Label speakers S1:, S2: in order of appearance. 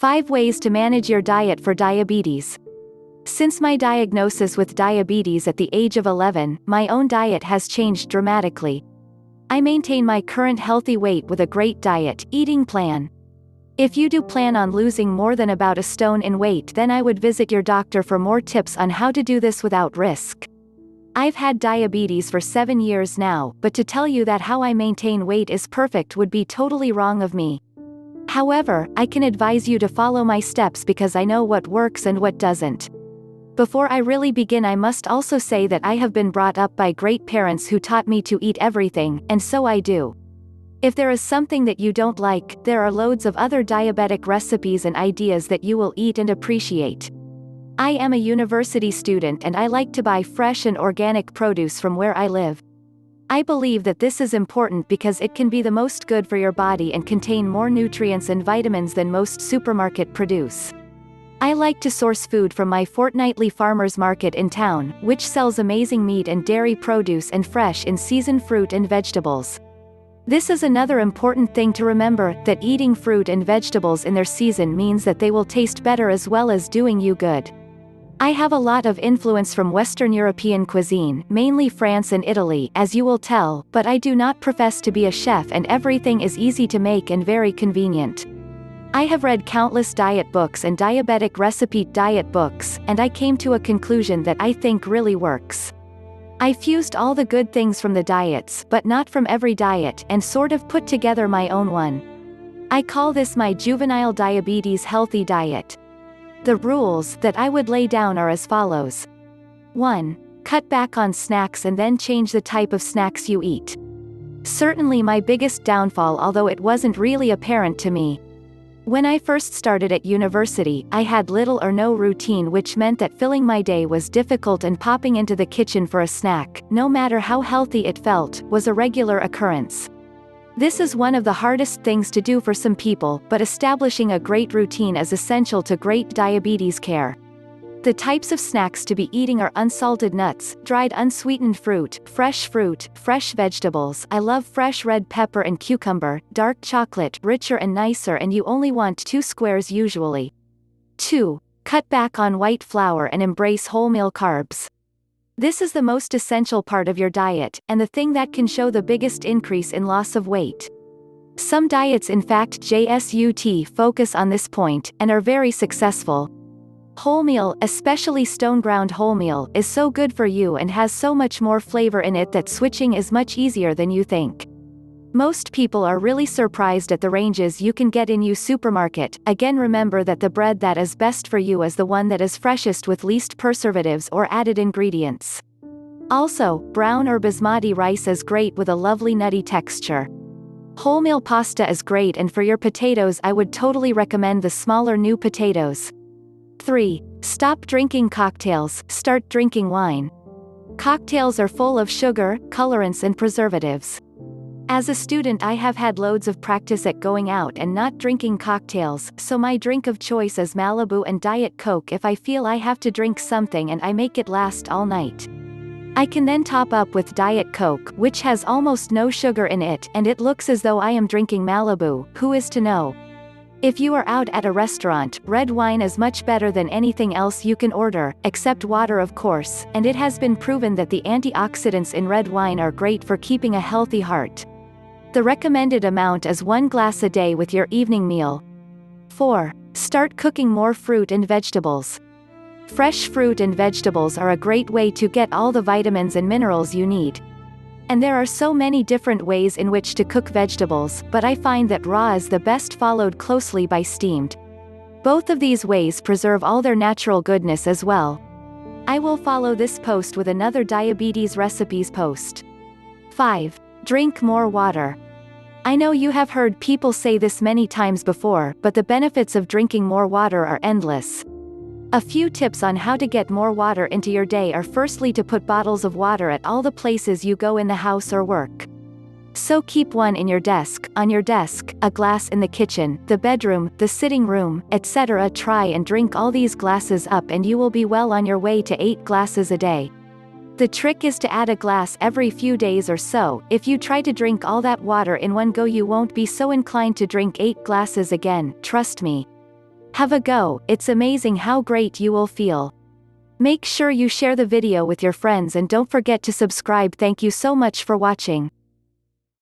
S1: 5 ways to manage your diet for diabetes. Since my diagnosis with diabetes at the age of 11, my own diet has changed dramatically. I maintain my current healthy weight with a great eating plan. If you do plan on losing more than about a stone in weight, then I would visit your doctor for more tips on how to do this without risk. I've had diabetes for 7 years now, but to tell you that how I maintain weight is perfect would be totally wrong of me. However, I can advise you to follow my steps because I know what works and what doesn't. Before I really begin, I must also say that I have been brought up by great parents who taught me to eat everything, and so I do. If there is something that you don't like, there are loads of other diabetic recipes and ideas that you will eat and appreciate. I am a university student and I like to buy fresh and organic produce from where I live. I believe that this is important because it can be the most good for your body and contain more nutrients and vitamins than most supermarket produce. I like to source food from my fortnightly farmers market in town, which sells amazing meat and dairy produce and fresh in-season fruit and vegetables. This is another important thing to remember, that eating fruit and vegetables in their season means that they will taste better as well as doing you good. I have a lot of influence from Western European cuisine, mainly France and Italy, as you will tell, but I do not profess to be a chef and everything is easy to make and very convenient. I have read countless diet books and diabetic recipe diet books, and I came to a conclusion that I think really works. I fused all the good things from the diets, but not from every diet, and sort of put together my own one. I call this my juvenile diabetes healthy diet. The rules that I would lay down are as follows. 1. Cut back on snacks and then change the type of snacks you eat. Certainly my biggest downfall, although it wasn't really apparent to me. When I first started at university, I had little or no routine, which meant that filling my day was difficult and popping into the kitchen for a snack, no matter how healthy it felt, was a regular occurrence. This is one of the hardest things to do for some people, but establishing a great routine is essential to great diabetes care. The types of snacks to be eating are unsalted nuts, dried unsweetened fruit, fresh vegetables. I love fresh red pepper and cucumber, dark chocolate, richer and nicer, and you only want 2 squares usually. 2. Cut back on white flour and embrace wholemeal carbs. This is the most essential part of your diet, and the thing that can show the biggest increase in loss of weight. Some diets, in fact just focus on this point, and are very successful. Wholemeal, especially stone-ground wholemeal, is so good for you and has so much more flavor in it that switching is much easier than you think. Most people are really surprised at the ranges you can get in your supermarket. Again, remember that the bread that is best for you is the one that is freshest with least preservatives or added ingredients. Also, brown or basmati rice is great with a lovely nutty texture. Wholemeal pasta is great, and for your potatoes I would totally recommend the smaller new potatoes. 3. Stop drinking cocktails, start drinking wine. Cocktails are full of sugar, colorants and preservatives. As a student I have had loads of practice at going out and not drinking cocktails, so my drink of choice is Malibu and Diet Coke if I feel I have to drink something, and I make it last all night. I can then top up with Diet Coke, which has almost no sugar in it, and it looks as though I am drinking Malibu. Who is to know? If you are out at a restaurant, red wine is much better than anything else you can order, except water of course, and it has been proven that the antioxidants in red wine are great for keeping a healthy heart. The recommended amount is 1 glass a day with your evening meal. 4. Start cooking more fruit and vegetables. Fresh fruit and vegetables are a great way to get all the vitamins and minerals you need. And there are so many different ways in which to cook vegetables, but I find that raw is the best, followed closely by steamed. Both of these ways preserve all their natural goodness as well. I will follow this post with another diabetes recipes post. 5. Drink more water. I know you have heard people say this many times before, but the benefits of drinking more water are endless. A few tips on how to get more water into your day are: firstly, to put bottles of water at all the places you go in the house or work. So keep one in your desk, on your desk, a glass in the kitchen, the bedroom, the sitting room, etc. Try and drink all these glasses up and you will be well on your way to 8 glasses a day. The trick is to add a glass every few days or so. If you try to drink all that water in one go, you won't be so inclined to drink 8 glasses again, trust me. Have a go, it's amazing how great you will feel. Make sure you share the video with your friends and don't forget to subscribe. Thank you so much for watching.